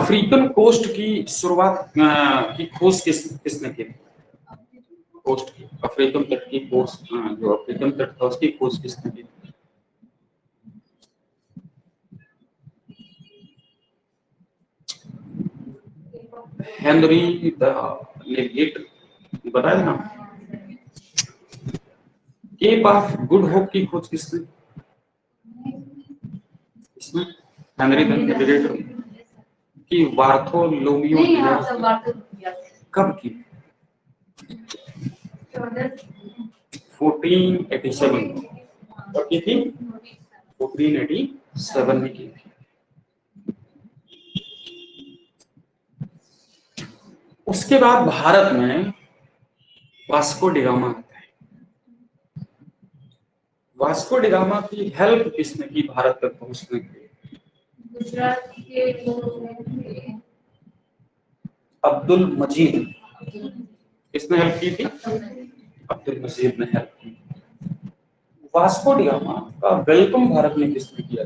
African coast की शुरुआत की खोज किसने की? कोस्ट की, अफ्रीकन तट की कोस्ट, जो अफ्रीकन तट था उसकी खोज किसने की? हेनरी द नेविगेटर, बताया ना। केप ऑफ गुड होप की खोज किसने? इसमें हेनरी द नेविगेटर की। बार्थोलोमियो कब की? 1487 कब की थी? 1487 में की थी। उसके बाद भारत में वास्को डिगामा आता है। वास्को डिगामा की हेल्प किसने की भारत तक पहुंचने के लिए? गुजरात के अब्दुल मजीद। किसने हेल्प की थी? अब्दुल मजीद ने हेल्प की। वास्को डिगामा का वेलकम भारत में किसने किया?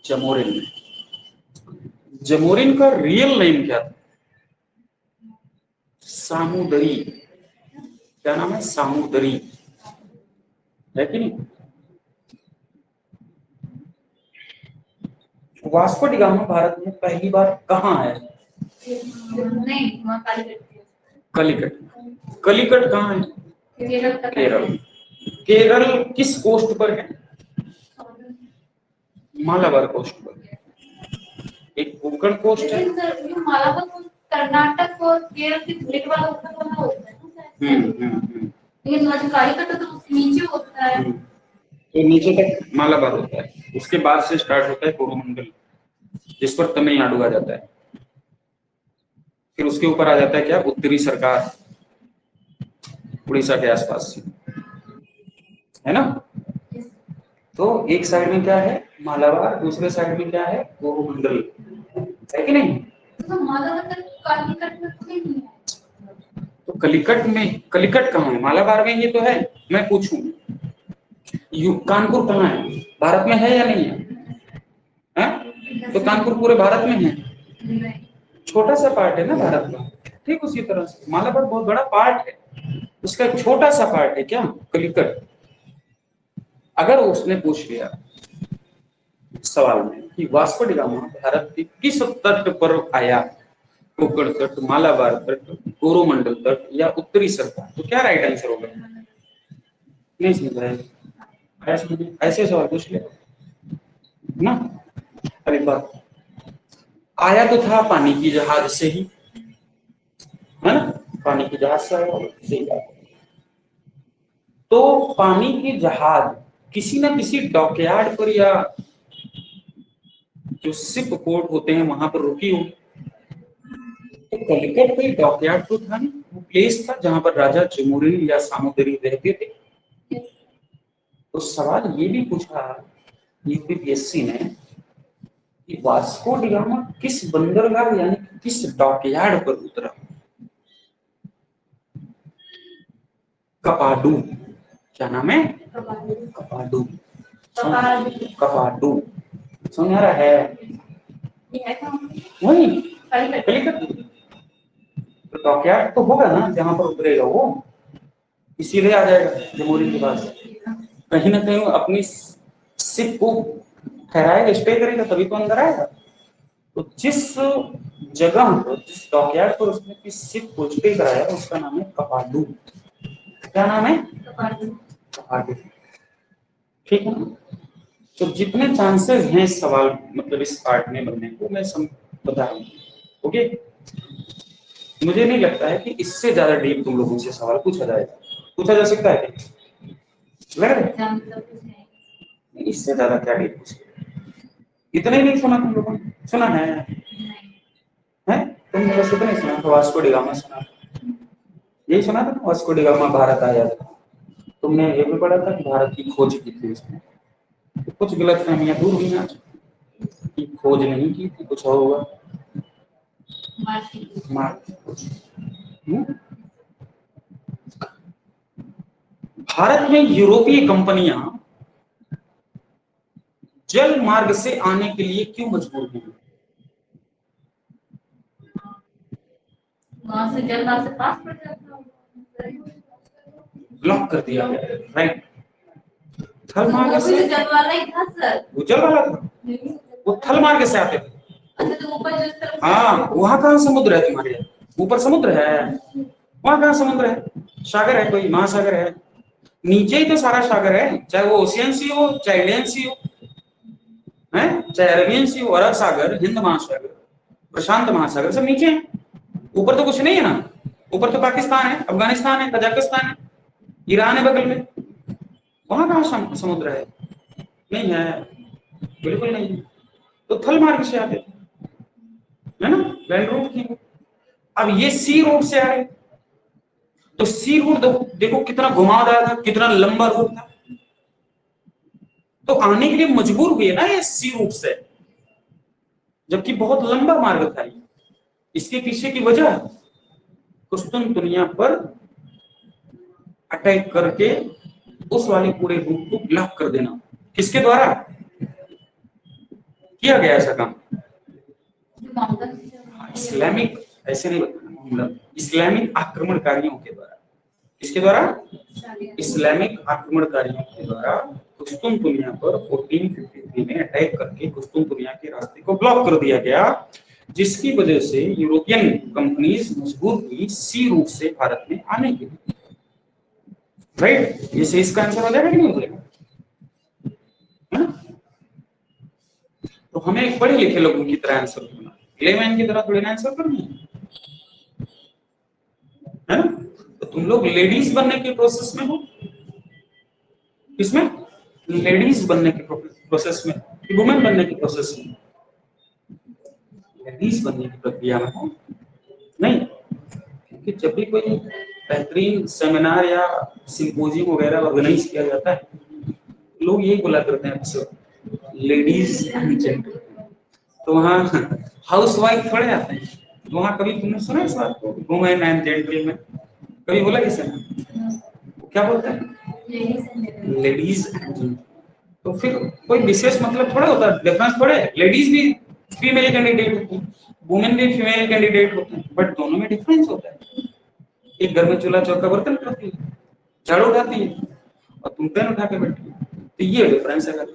जमोरिन ने। जमोरिन का रियल नेम क्या था? सामुदरी। क्या नाम है? सामुदरी, है कि नहीं? वास्को डिगामा भारत में पहली बार कहाँ आया? कलिकट। कलिकट कहाँ है? केरल। केरल किस कोस्ट पर है? मालाबार कोस्ट पर। एक कोंकण कोस्ट है। मालाबार कोस्ट कर्नाटक और केरल के मिड वाला होता है ना। लेकिन कालीकट तो नीचे होता है। तो नीचे तक मालाबार होता है, उसके बाद से स्टार्ट होता है कोरोमंडल, जिस पर तमिलनाडु आ जाता है। फिर उसके ऊपर आ जाता है क्या? उत्तरी सरकार, उड़ीसा के आसपास से, है ना। तो एक साइड में क्या है? मालाबार, दूसरे साइड में क्या है? कोरोमंडल, है कि नहीं? तो मालाबार कालीकट में तो नहीं है। तो कलिकट में, कलिकट कहाँ है? मालाबार में ये तो है। मैं पूछूं, कानपुर कहाँ है? भारत में है या नहीं है? तो कानपुर पूरे भारत में है? छोटा सा पार्ट है ना भारत का। ठीक उसी तरह से मालाबार बहुत बड़ा पार्ट है, उसका एक छोटा सा पार्ट है क्या? कलिकट। अगर उसने पूछ लिया सवाल में कि वास्को डी गामा भारत के किस तट पर आया, कोंकण तट, मालाबार तट, कोरोमंडल तट या उत्तरी सरकार, तो क्या राइट आंसर होगा? नहीं समझ रहे? ऐसे सवाल पूछ ले ना। अरे बात, आया तो था पानी की जहाज से ही, है ना। पानी की जहाज से आया, सही बात। तो पानी की जहाज किसी ना किसी डॉकयार्ड पर या जो शिप पोर्ट होते हैं वहां पर रुकी होगी। तो कलिकट कोई डॉकयार्ड तो था नहीं, वो प्लेस था जहां पर राजा जमोरिन या सामुदरी रहते थे। तो सवाल ये भी पूछा यूपीपीएससी ने कि वास्को डी गामा किस बंदरगाह यानी किस डॉकयार्ड पर उतरा? कपाडू। क्या नाम है? कपाडू। कपाडू सुन रहा है? वही कलिकट। तो डॉकयार्ड तो होगा ना जहां पर उतरेगा वो, इसीलिए आ जाएगा जमहूरी के पास। कहीं ना कहीं अपनी शिप को ठहराएगा, स्टे करेगा, तभी तो अंदर आएगा। तो जिस जगह पर, जिस डॉकयार्ड पर उसने अपनी शिप को स्टे कराया उसका नाम है कपाडू। क्या नाम है? कपाडू। ठीक है ना। तो जितने चांसेस हैं सवाल मतलब इस पार्ट में बनने को, मैं बता रहा हूँ। ओके, मुझे नहीं लगता है कि इससे ज्यादा डीप तुम लोगों से सवाल पूछा जाएगा। पूछा जा सकता है लग रहा है? इससे ज्यादा क्या डीप पूछे? इतना ही नहीं सुना तुम लोगों ने? सुना है? तुमने बस इतना ही सुना था, वास्को डी गामा सुना, यही सुना था ना, वास्को डी गामा भारत आया था। तुमने ये भी पढ़ा था कि भारत की खोज की थी उसने। तो कुछ गलतफहमियां दूर हुई ना कि खोज नहीं की थी, कुछ और हुआ। भारत में यूरोपीय कंपनियां जल मार्ग से आने के लिए क्यों मजबूर हुई? वहां से जल वहां से पास पड़ जाता होगा। ब्लॉक कर दिया गया, राइट। थल तो मार्ग वो भी से, तो जल वाला ही था सर। वो जल वाला था, वो थल मार्ग से आते थे। अच्छा तो ऊपर जो इस तरफ से हाँ, वहां कहाँ समुद्र है तुम्हारे यहाँ? ऊपर समुद्र है, वहां कहाँ समुद्र है? सागर है, कोई महासागर है? नीचे ही तो सारा सागर है, चाहे वो ओशियन सी हो, चाहे इंडियन सी हो, है, चाहे अरेबियन सी हो, अरब सागर, हिंद महासागर, प्रशांत महासागर, सब नीचे है। ऊपर तो कुछ नहीं है ना। ऊपर तो पाकिस्तान है, अफगानिस्तान है, कजाकिस्तान है, ईरान है बगल में। वहां कहाँ समुद्र है? नहीं है, बिल्कुल नहीं है। तो थल मार्ग से आते थे, है ना, लैंड रूट थी। अब ये सी रूट से आ रहे, तो सी रूट देखो कितना घुमावदार था, कितना लंबा रूट था। तो आने के लिए मजबूर हुए ना ये सी रूट से, जबकि बहुत लंबा मार्ग था। इसके पीछे की वजह, कुस्तुनतुनिया पर अटैक करके उस वाले पूरे रूट को ब्लॉक कर देना। किसके द्वारा किया गया ऐसा काम? इस्लामिक, ऐसे नहीं बताना, इस्लामिक आक्रमणकारियों के द्वारा। किसके द्वारा? इस्लामिक आक्रमणकारियों के द्वारा कुस्तुनतुनिया पर 1453 में अटैक करके कुस्तुनतुनिया के रास्ते को ब्लॉक कर दिया गया, जिसकी वजह से यूरोपियन कंपनीज मजबूर हुई सी रूट से भारत में आने के लिए। राइट, ये से इसका आंसर हो जाएगा कि नहीं हो जाएगा? तो हमें पढ़े लिखे लोगों की तरह आंसर करना, लेमैन की तरह थोड़ी ना आंसर करनी है ना। तो तुम लोग लेडीज बनने के प्रोसेस में हो। किसमें? लेडीज बनने के प्रोसेस में, वुमेन बनने के प्रोसेस में। लेडीज बनने की प्रक्रिया में हो नहीं, क्योंकि जब भी कोई बेहतरीन सेमिनार या सिंपोजियम वगैरह ऑर्गेनाइज किया जाता है, लोग यही बोला करते हैं अक्सर, लेडीज एंड जेंटल। तो वहाँ हाउस वाइफ थोड़े आते हैं। तो वहाँ कभी तुमने सुना इस बात को, वुमेन एंड जेंटल में कभी बोला किसी ने? क्या बोलते हैं? Ladies and gentle. तो फिर कोई विशेष मतलब थोड़ा होता है, डिफरेंस थोड़े है। लेडीज भी फीमेल कैंडिडेट होती है, वुमेन भी फीमेल कैंडिडेट होते हैं, बट दोनों में डिफरेंस होता है। एक घर में चूल्हा चौका बर्तन करती है, झाड़ू उठाती है, और तुम पेन उठा के बैठी हो। तो ये डिफरेंस है।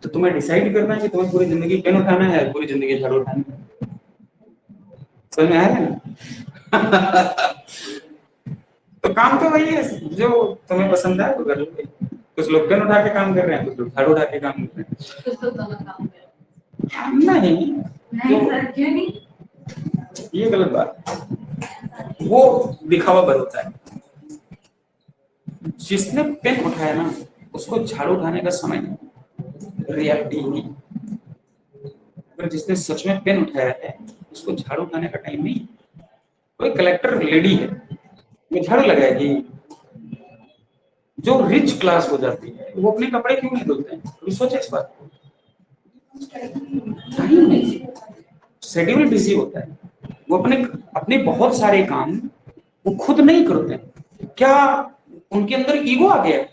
तो तुम्हें डिसाइड करना है कि तुम्हें पूरी जिंदगी पेन उठाना है, पूरी जिंदगी झाड़ू उठाना है। समझ में आया ना? तो काम तो वही है, जो तुम्हें पसंद है वो कर लो। कुछ लोग पेन उठा के काम कर रहे हैं, कुछ लोग झाड़ू उठा के काम कर रहे हैं। कुछ तो दोनों काम कर नहीं, नहीं सर, क्यों नहीं? ये गलत बात, वो दिखावा भरोसा है। जिसने पेन उठाया ना, उसको झाड़ू उठाने का समय नहीं, रियलिटी नहीं। अगर जिसने सच में पेन उठाया है, उसको झाड़ू उठाने का टाइम नहीं। कोई कलेक्टर लेडी है, वो झाड़ू लगाएगी। जो रिच क्लास हो जाती है, वो अपने कपड़े क्यों नहीं धुलते हैं? कभी सोचे इस बात को? टाइम नहीं, शेड्यूल बिजी होता है। वो अपने अपने बहुत सारे काम वो खुद नहीं करते। क्या उनके अंदर ईगो आ गया?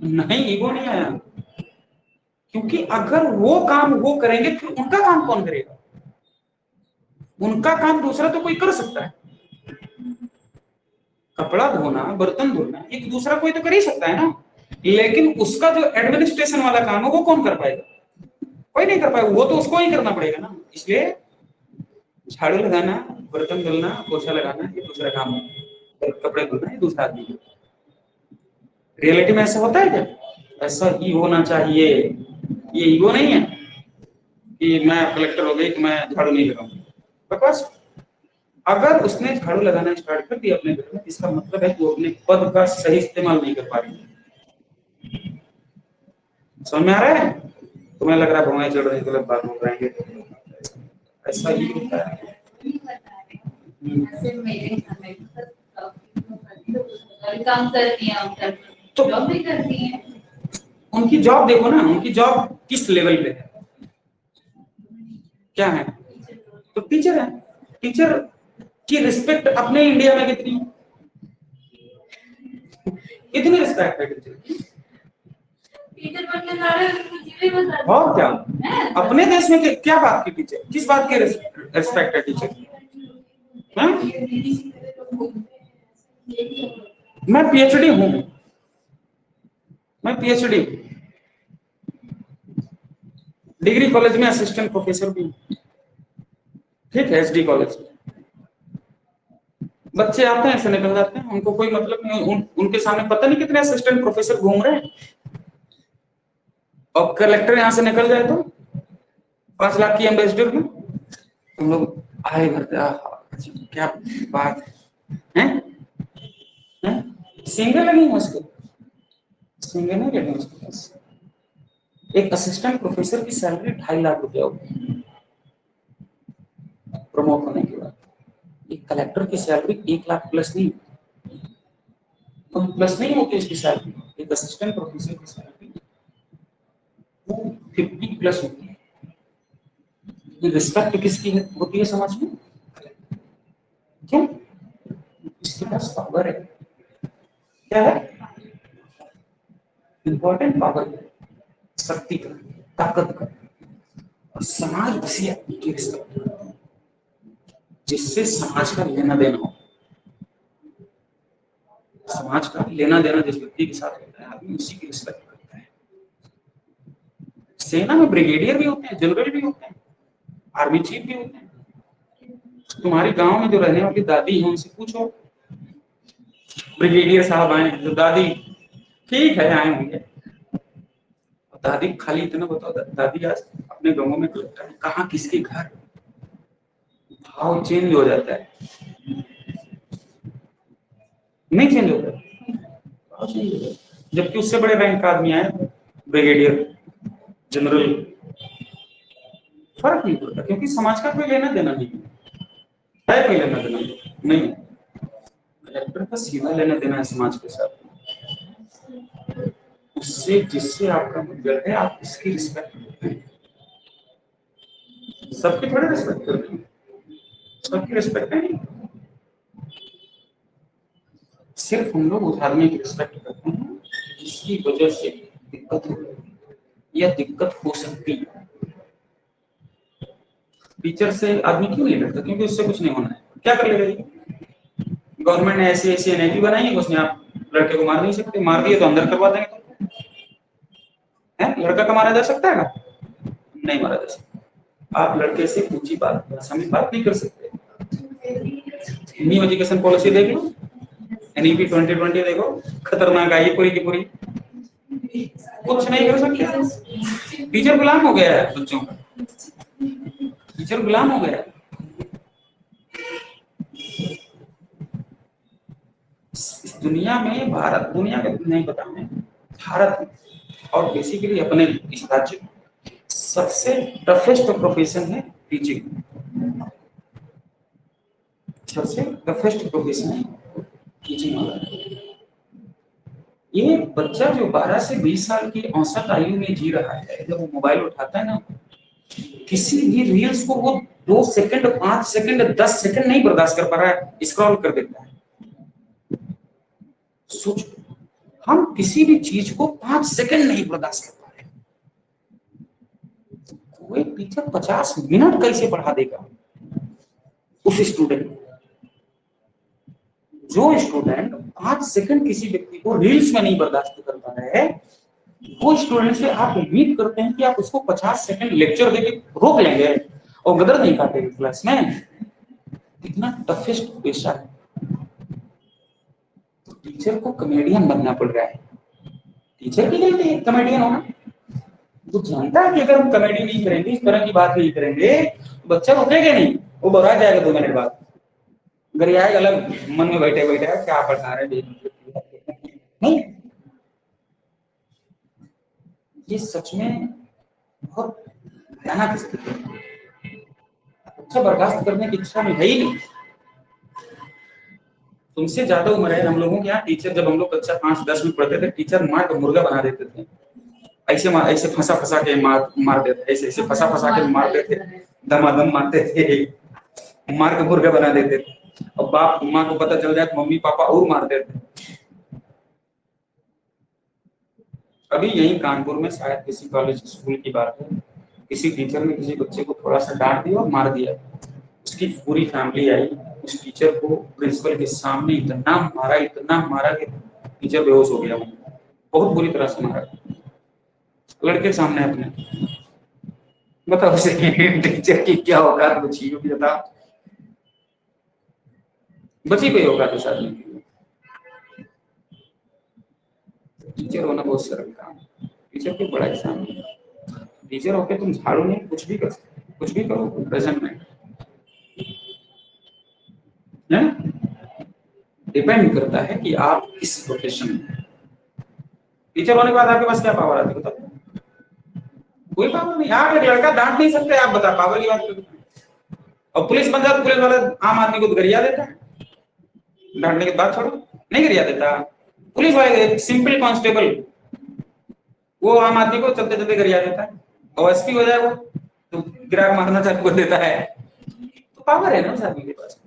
नहीं, ईगो नहीं आया। क्योंकि अगर वो काम वो करेंगे, फिर उनका काम कौन करेगा? उनका काम दूसरा तो कोई कर सकता है। कपड़ा धोना, बर्तन धोना, एक दूसरा कोई तो कर ही सकता है ना। लेकिन उसका जो एडमिनिस्ट्रेशन वाला काम है, वो कौन कर पाएगा? कोई नहीं कर पाएगा, वो तो उसको ही करना पड़ेगा ना। इसलिए झाड़ू लगाना, बर्तन धुलना, पोछा लगाना, ये दूसरा काम है। कपड़े धोना ये दूसरा आदमी। रियलिटी में ऐसा होता है क्या? ऐसा ही होना चाहिए। ये ईगो नहीं है कि मैं कलेक्टर हो गई तो मैं झाड़ू नहीं लगाऊंगी, बकवास। अगर उसने झाड़ू लगाना स्टार्ट कर दिया अपने घर में, इसका मतलब है कि वो अपने पद का सही इस्तेमाल नहीं कर पा रही। समझ में आ रहा है? तुम्हें लग रहा है भुआएं चढ़ रही, गलत बात बोल रहे हैं। ऐसा ही होता है। मेरे काम करती हैं, तो जॉब भी करती हैं। उनकी जॉब देखो ना, उनकी जॉब किस लेवल पे है, क्या है? तो टीचर है। टीचर की रिस्पेक्ट अपने इंडिया में कितनी, कितनी रिस्पेक्ट है टीचर की? टीचर बनने जा रहे हैं, मुझे भी बता दो। और क्या, अपने देश में क्या बात की टीचर, किस बात की रिस्पेक्ट है टीचर की? हाँ? मैं पीएचडी हूँ, मैं पीएचडी डिग्री कॉलेज में असिस्टेंट प्रोफेसर भी हूँ। ठीक है, एसडी कॉलेज। बच्चे आते हैं ऐसे निकल जाते हैं, उनको कोई मतलब नहीं। उनके सामने पता नहीं कितने असिस्टेंट प्रोफेसर घूम रहे हैं, और कलेक्टर यहाँ से निकल जाए तो 5 लाख की एम्बेसडर में हम लोग आए भरते। क्या बात है, हैं? सिंगल लगी है उसको, सिंगल नहीं लगी उसके पास। एक असिस्टेंट प्रोफेसर की सैलरी 2.5 लाख रुपया होगी प्रमोट होने के बाद। एक कलेक्टर की सैलरी 1 लाख प्लस नहीं, तो प्लस नहीं होती इसकी सैलरी। एक असिस्टेंट प्रोफेसर की सैलरी वो 50 प्लस होती है। रिस्पेक्ट किसकी होती है समाज में? क्यों? इसके पास पावर है। क्या है? इंपॉर्टेंट पावर है, शक्ति का, ताकत का। और समाज उसी आदमी की रिस्पेक्ट करता है जिससे समाज का लेना देना हो। समाज का लेना देना जिस व्यक्ति के साथ होता है, आदमी उसी की रिस्पेक्ट करता है। सेना में ब्रिगेडियर भी होते हैं, जनरल भी होते हैं, आर्मी चीफ भी होते हैं। तुम्हारी गांव में जो रहने वाली दादी है उनसे पूछो, ब्रिगेडियर साहब आए तो दादी ठीक है आए होंगे। दादी खाली इतना बताओ, दादी आज अपने गांव में कलेक्टर है, कहाँ किसके घर, भाव चेंज हो जाता है। नहीं चेंज होता, भाव चेंज हो जाता है। जबकि उससे बड़े रैंक का आदमी आए, ब्रिगेडियर, जनरल, फर्क नहीं पड़ता, क्योंकि समाज का कोई लेना देना नहीं है, कोई लेना देना नहीं। कलेक्टर का सीधा लेना देना है समाज के साथ, उससे जिससे आपका मतलब है, आप इसकी रिस्पेक्ट करते हैं। सबकी थोड़ी रिस्पेक्ट करते हैं, सबकी रिस्पेक्ट नहीं, सिर्फ हम लोग उस आदमी की रिस्पेक्ट करते हैं जिसकी वजह से दिक्कत हो या दिक्कत हो सकती है। टीचर से आदमी क्यों नहीं डरता? क्योंकि उससे कुछ नहीं होना है। क्या कर लेगा? गवर्नमेंट ने ऐसी ऐसी एनआईटी बनाई है, उसने आप लड़के को मार नहीं सकते, मार दिए तो अंदर करवा देंगे। तो है लड़का का मारा जा सकता है ना? नहीं मारा जा सकता। आप लड़के से ऊंची बात भाषा में बात नहीं कर सकते। न्यू एजुकेशन पॉलिसी देख लो, एनईपी 2020 देखो, खतरनाक आई पूरी की पूरी। कुछ नहीं कर सकते। टीचर गुलाम हो गया है बच्चों का, टीचर गुलाम हो गया है। इस दुनिया में, भारत दुनिया में नहीं पता मैं, भारत में और बेसिकली अपने इस राज्य में सबसे टफेस्ट प्रोफेशन है टीचिंग। सबसे टफेस्ट प्रोफेशन है टीचिंग वाला। ये बच्चा जो 12 से 20 साल की औसत आयु में जी रहा है, जब वो मोबाइल उठाता है ना, किसी भी रील्स को वो 2 सेकंड, 5 सेकंड, 10 सेकंड नहीं बर्दाश्त कर पा रहा है, स्क्रॉल कर देता है। सोचो, हम किसी भी चीज को 5 सेकंड नहीं बर्दाश्त कर पा रहे, कोई टीचर 50 मिनट कैसे पढ़ा देगा उस स्टूडेंट? जो स्टूडेंट 5 सेकंड किसी व्यक्ति को रील्स में नहीं बर्दाश्त कर पा रहा है, वो स्टूडेंट से आप उम्मीद करते हैं कि आप उसको 50 सेकंड लेक्चर देके रोक लेंगे और गदर नहीं काटेंगे क्लास में? कितना टफेस्ट पेशा है। तो टीचर को कॉमेडियन बनना पड़ रहा है। टीचर की गलती है कॉमेडियन होना। वो जानता है कि अगर हम कॉमेडी नहीं करेंगे, इस तरह की बात नहीं करेंगे, तो बच्चा रुकेगा नहीं, वो बौरा जाएगा 2 मिनट बाद, गरियाएगा अलग मन में बैठे बैठे क्या पढ़ा रहे नहीं। ये सच में बहुत भयानक स्थिति है। अच्छा बर्दाश्त करने की इच्छा में है ही नहीं। तुमसे ज्यादा उम्र है हम लोगों के यहाँ। टीचर जब हम लोग कक्षा 5-10 में पढ़ते थे, टीचर मार के मुर्गा बना देते थे। ऐसे फंसा फंसा के मार देते, ऐसे फंसा फंसा के मारते थे, दमादम मारते थे, मार के मुर्गा बना देते थे। और बाप माँ को पता चल जाए तो मम्मी पापा और मारते थे। अभी यही कानपुर में शायद किसी कॉलेज स्कूल की बात है, किसी टीचर ने किसी बच्चे को थोड़ा सा डांट दिया और मार दिया। उसकी पूरी फैमिली आई, उस टीचर को प्रिंसिपल के सामने इतना मारा कि टीचर बेहोश हो गया। बहुत बुरी तरह से मारा, लड़के के सामने अपने। बताओ उसे टीचर की क्या औकात बची होगी, बताओ बची कोई औकात उस आदमी की? टीचर होना बहुत सरल काम है, टीचर को बड़ा एहसान है। टीचर होके तुम झाड़ू नहीं कुछ भी कर सकते, कुछ भी करो, प्रेजेंट में डिपेंड करता है कि आप किस प्रोफेशन में। टीचर होने के बाद आपके पास क्या पावर आती है बताओ? कोई पावर नहीं। आप एक लड़का डांट नहीं सकते, आप बता पावर की बात करते हैं। और पुलिस बन जाए, पुलिस वाला आम आदमी को गरिया देता है, डांटने की बात छोड़ो, नहीं गरिया देता। पुलिस वाले सिंपल कांस्टेबल वो आम आदमी को चलते चलते गरिया देता है, और एसपी हो जाए वो तो गिराक मारना चालू कर देता है। तो पावर है ना उस आदमी के पास,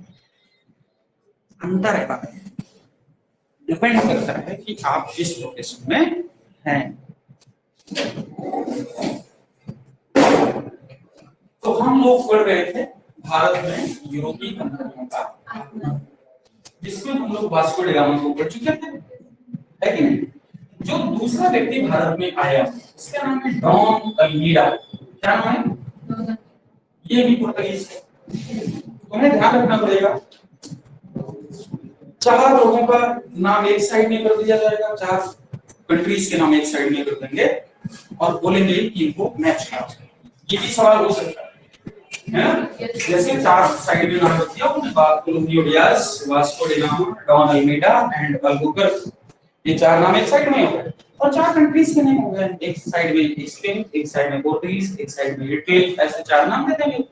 अंतर है। पावर डिपेंड करता है कि आप किस प्रोफेशन में हैं। तो हम लोग पढ़ रहे थे भारत में यूरोपीय कंपनियों का, जिसमें हम लोग वास्को डी गामा को पढ़ चुके थे, है कि नहीं? जो दूसरा व्यक्ति भारत में आया उसका नाम है डॉन अल्मीडा। क्या नाम है? ये भी पुर्तगीज है। तुम्हें ध्यान रखना पड़ेगा, 4 लोगों का नाम एक साइड में कर दिया जाएगा, 4 कंट्रीज के नाम एक साइड में कर देंगे और बोलेंगे कि इनको मैच करो। ये भी सवाल हो सकता है ना? जैसे 4 साइड में नाम रख दिया, उन्हें Bartolomeu Dias, Vasco da Gama, Don Almeida and Albuquerque. ये 4 नाम एक साइड में हो गए और 4 कंट्रीज के नाम हो गए। एक साइड में स्पेन, एक साइड में पोर्टुगीज, एक साइड में इटली, ऐसे 4 नाम दे देंगे।